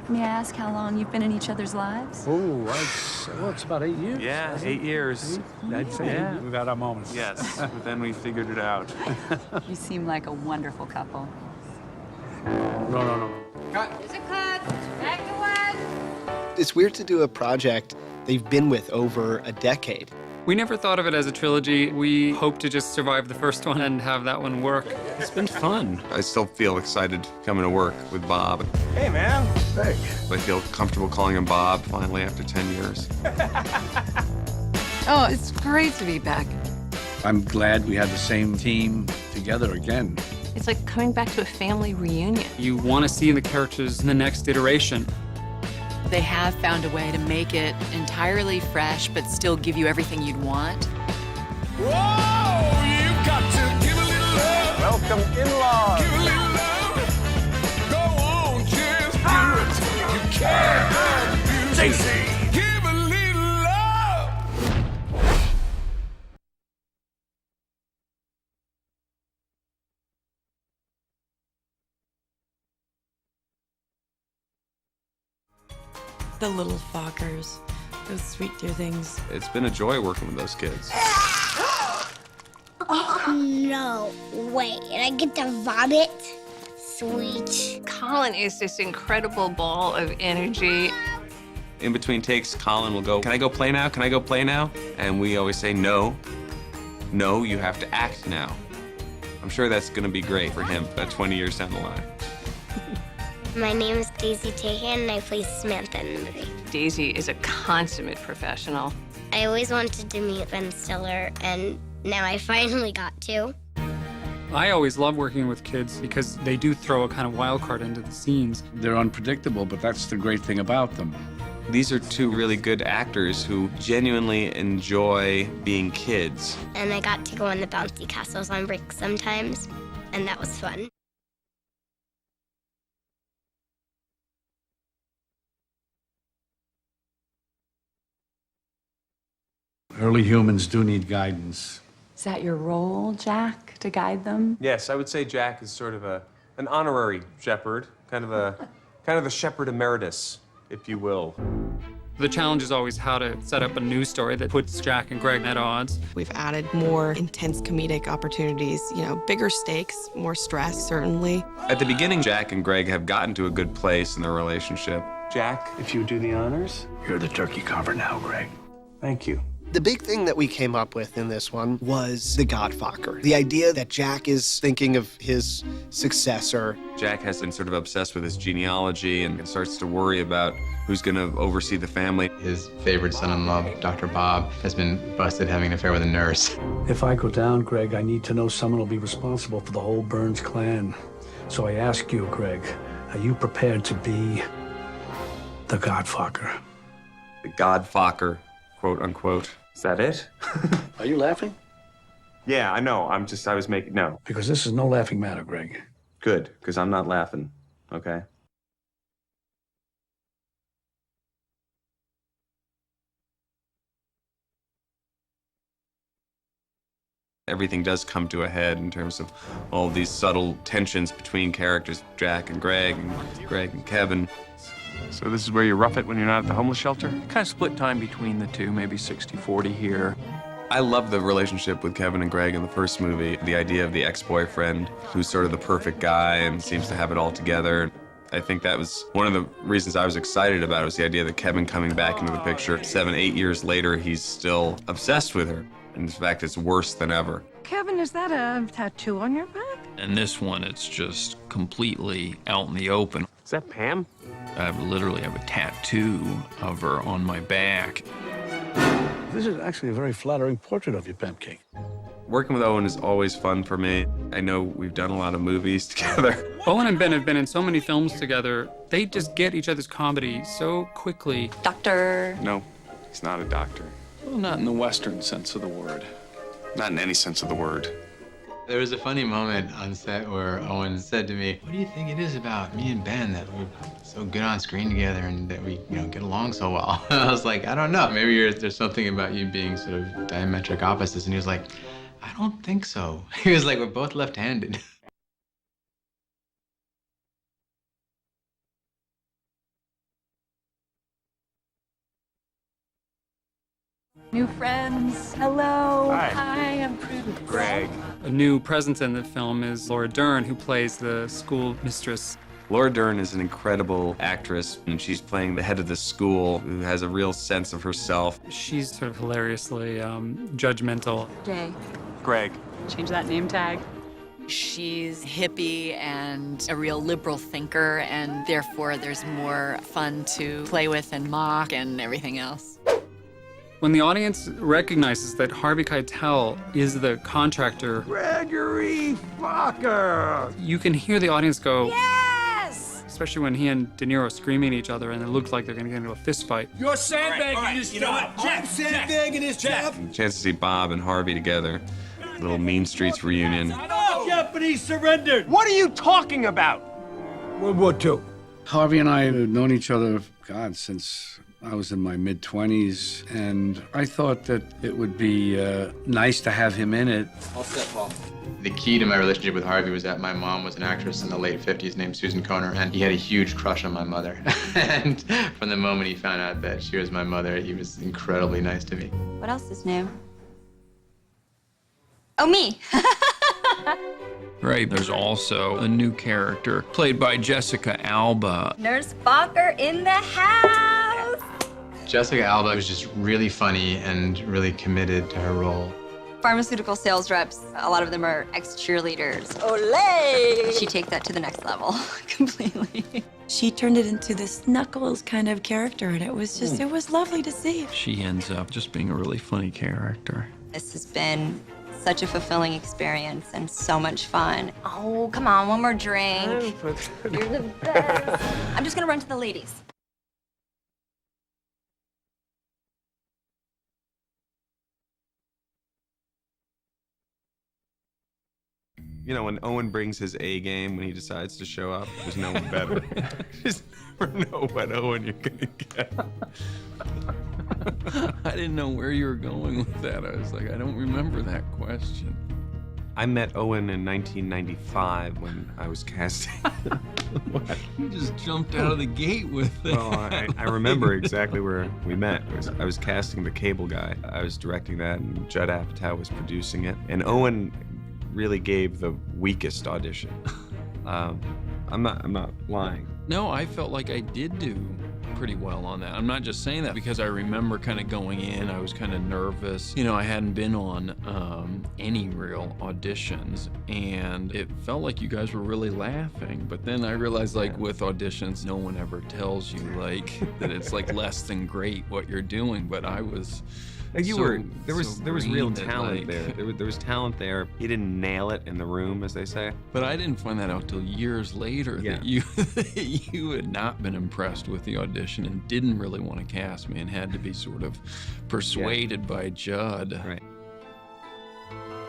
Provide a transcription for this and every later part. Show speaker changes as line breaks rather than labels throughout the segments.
May I ask how long you've been in each other's lives?
It's about 8 years.
Yeah, 8 years.
I'd say we've had our moments.
Yes, but then we figured it out.
You seem like a wonderful couple.
No.
Music cut. Back to one.
It's weird to do a project they've been with over a decade.
We never thought of it as a trilogy. We hoped to just survive the first one and have that one work.
It's been fun. I still feel excited coming to work with Bob.
Hey, man. Hey.
I feel comfortable calling him Bob finally after 10 years.
Oh, it's great to be back.
I'm glad we had the same team together again.
It's like coming back to a family reunion.
You want to see the characters in the next iteration.
They have found a way to make it entirely fresh, but still give you everything you'd want.
Whoa, you've got to give a little love.
Welcome, in-laws.
Give a little love. Go on, just do it. You can't refuse it. Give a little love.
The little Fockers, those sweet dear things.
It's been a joy working with those kids.
No way. And I get to vomit. Sweet.
Colin is this incredible ball of energy.
In between takes, Colin will go, "Can I go play now? Can I go play now?" And we always say, "No. No, you have to act now." I'm sure that's going to be great for him 20 years down the line.
My name is Daisy Tahan, and I play Samantha in the movie.
Daisy is a consummate professional.
I always wanted to meet Ben Stiller, and now I finally got to.
I always love working with kids because they do throw a kind of wild card into the scenes.
They're unpredictable, but that's the great thing about them.
These are two really good actors who genuinely enjoy being kids.
And I got to go on the bouncy castles on break sometimes, and that was fun.
Early humans do need guidance.
Is that your role, Jack, to guide them?
Yes, I would say Jack is sort of an honorary shepherd, kind of the shepherd emeritus, if you will.
The challenge is always how to set up a news story that puts Jack and Greg at odds.
We've added more intense comedic opportunities, bigger stakes, more stress, certainly.
At the beginning, Jack and Greg have gotten to a good place in their relationship.
Jack, if you would do the honors.
You're the turkey carver now, Greg.
Thank you.
The big thing that we came up with in this one was the Godfucker. The idea that Jack is thinking of his successor.
Jack has been sort of obsessed with his genealogy and starts to worry about who's going to oversee the family.
His favorite son-in-law, Dr. Bob, has been busted having an affair with a nurse.
If I go down, Greg, I need to know someone will be responsible for the whole Burns clan. So I ask you, Greg, are you prepared to be the Godfucker?
The Godfucker, quote unquote.
Is that it?
Are you laughing?
Yeah, I know. I was making, no.
Because this is no laughing matter, Greg.
Good, because I'm not laughing, okay?
Everything does come to a head in terms of all these subtle tensions between characters, Jack and Greg and Kevin.
So this is where you rough it when you're not at the homeless shelter? Kind of split time between the two, maybe 60-40 here.
I love the relationship with Kevin and Greg in the first movie. The idea of the ex-boyfriend who's sort of the perfect guy and seems to have it all together. I think that was one of the reasons I was excited about it, was the idea that Kevin coming back into the picture 7, 8 years later, he's still obsessed with her. In fact, it's worse than ever.
Kevin, is that a tattoo on your back?
And this one, it's just completely out in the open.
Is that Pam?
I literally have a tattoo of her on my back.
This is actually a very flattering portrait of you, Pancake.
Working with Owen is always fun for me. I know we've done a lot of movies together.
Owen and Ben have been in so many films together. They just get each other's comedy so quickly.
Doctor.
No, he's not a doctor.
Well, not in the Western sense of the word.
Not in any sense of the word.
There was a funny moment on set where Owen said to me, "What do you think it is about me and Ben that we're so good on screen together and that we, get along so well?" And I was like, "I don't know. Maybe there's something about you being sort of diametric opposites." And he was like, "I don't think so." He was like, "We're both left-handed."
New friends. Hello.
Hi.
I'm Prudence.
Greg.
A new presence in the film is Laura Dern, who plays the school mistress.
Laura Dern is an incredible actress, and she's playing the head of the school who has a real sense of herself.
She's sort of hilariously judgmental.
Jay.
Greg.
Change that name tag.
She's hippie and a real liberal thinker, and therefore there's more fun to play with and mock and everything else.
When the audience recognizes that Harvey Keitel is the contractor,
Gregory Focker!
you can hear the audience go,
Yes!
especially when he and De Niro are screaming at each other and it looks like they're gonna get into a fist fight.
You're sandbagging this job. I'm sandbagging this job.
A chance to see Bob and Harvey together. A little Mean Streets reunion.
Japanese surrendered. What are you talking about? World War II.
Harvey and I have known each other, God, since I was in my mid-20s, and I thought that it would be nice to have him in it.
All set, Paul. The key to my relationship with Harvey was that my mom was an actress in the late 50s named Susan Kohner, and he had a huge crush on my mother. And from the moment he found out that she was my mother, he was incredibly nice to me.
What else is new? Oh, me.
Right, there's also a new character played by Jessica Alba.
Nurse Fokker in the house.
Jessica Alba was just really funny and really committed to her role.
Pharmaceutical sales reps, a lot of them are ex-cheerleaders. Olay! She takes that to the next level completely.
She turned it into this Knuckles kind of character, and it was just, it was lovely to see.
She ends up just being a really funny character.
This has been such a fulfilling experience and so much fun. Oh, come on, one more drink. You're the best. I'm just gonna run to the ladies.
You know, when Owen brings his A game, when he decides to show up, there's no one better. You just never know what Owen you're gonna get.
I didn't know where you were going with that. I was like, I don't remember that question.
I met Owen in 1995 when I was casting. What?
You just jumped out of the gate with it.
Well, I remember exactly where we met. I was casting The Cable Guy. I was directing that, and Judd Apatow was producing it. And Owen really gave the weakest audition. I'm not lying.
No, I felt like I did do pretty well on that. I'm not just saying that because I remember kind of going in, I was kind of nervous. You know, I hadn't been on any real auditions, and it felt like you guys were really laughing. But then I realized, like, with auditions, no one ever tells you, like, that it's, like, less than great what you're doing. But I was...
There was real talent there. There was talent there. He didn't nail it in the room, as they say.
But I didn't find that out till years later that you had not been impressed with the audition and didn't really want to cast me and had to be sort of persuaded by Judd.
Right.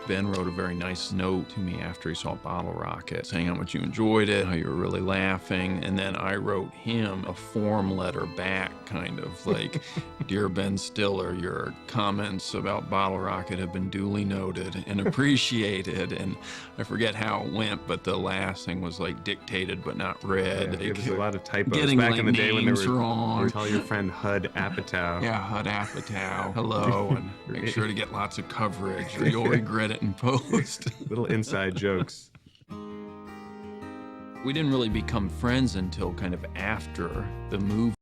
Ben wrote a very nice note to me after he saw Bottle Rocket, saying how much you enjoyed it, how you were really laughing, and then I wrote him a form letter back, kind of like, Dear Ben Stiller, your comments about Bottle Rocket have been duly noted and appreciated, and I forget how it went, but the last thing was like dictated but not read.
Yeah, there was a lot of typos
getting,
back
like,
in the day when they were
wrong.
Tell your friend Hud Apatow.
Yeah, Hud Apatow. Hello, and make sure to get lots of coverage or you'll regret it in post.
Little inside jokes.
We didn't really become friends until kind of after the movie.